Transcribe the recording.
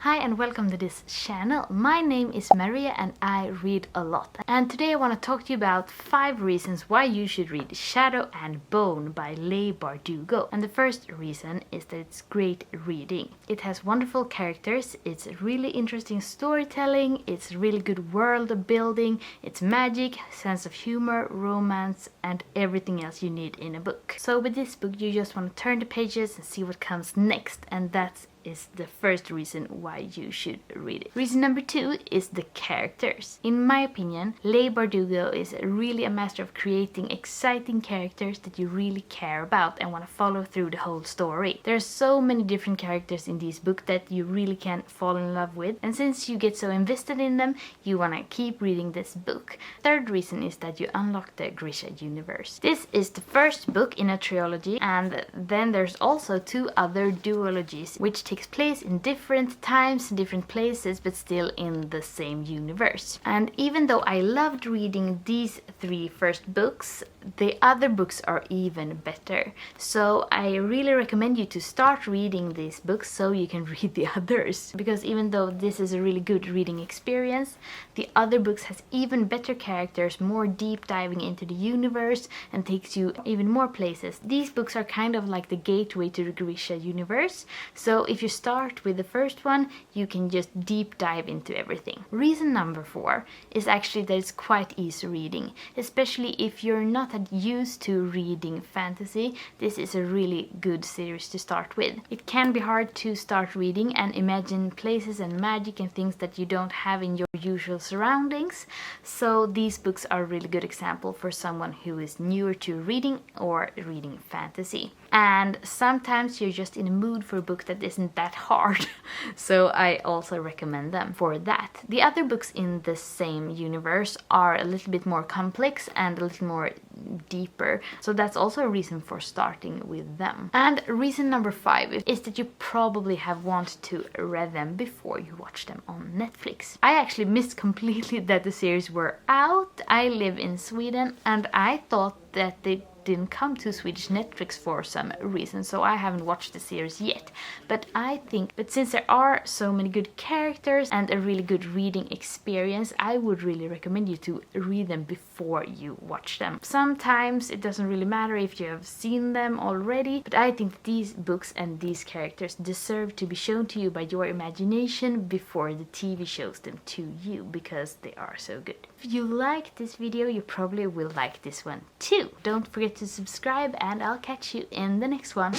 Hi and welcome to this channel. My name is Maria and I read a lot. And today I want to talk to you about 5 reasons why you should read Shadow and Bone by Leigh Bardugo. And the first reason is that it's great reading. It has wonderful characters, it's really interesting storytelling, it's really good world building, it's magic, sense of humor, romance and everything else you need in a book. So with this book you just want to turn the pages and see what comes next, and that's is the first reason why you should read it. Reason number 2 is the characters. In my opinion, Leigh Bardugo is really a master of creating exciting characters that you really care about and want to follow through the whole story. There are so many different characters in this book that you really can fall in love with, and since you get so invested in them, you want to keep reading this book. Third reason is that you unlock the Grisha universe. This is the first book in a trilogy, and then there's also 2 other duologies which takes place in different times, different places, but still in the same universe. And even though I loved reading these 3 first books, the other books are even better. So I really recommend you to start reading these books so you can read the others. Because even though this is a really good reading experience, the other books has even better characters, more deep diving into the universe, and takes you even more places. These books are kind of like the gateway to the Grisha universe. So if you start with the first one, you can just deep dive into everything. Reason number 4 is actually that it's quite easy reading. Especially if you're not used to reading fantasy, this is a really good series to start with. It can be hard to start reading and imagine places and magic and things that you don't have in your usual surroundings. So these books are a really good example for someone who is newer to reading or reading fantasy. And sometimes you're just in a mood for a book that isn't that hard. So I also recommend them for that. The other books in the same universe are a little bit more complex and a little more deeper. So that's also a reason for starting with them. And reason number 5 is that you probably have wanted to read them before you watch them on Netflix. I actually missed completely that the series were out. I live in Sweden and I thought that they didn't come to Swedish Netflix for some reason, so I haven't watched the series yet. But since there are so many good characters and a really good reading experience, I would really recommend you to read them before you watch them. Sometimes it doesn't really matter if you have seen them already, but I think these books and these characters deserve to be shown to you by your imagination before the TV shows them to you, because they are so good. If you like this video, you probably will like this one too. Don't forget to subscribe and I'll catch you in the next one.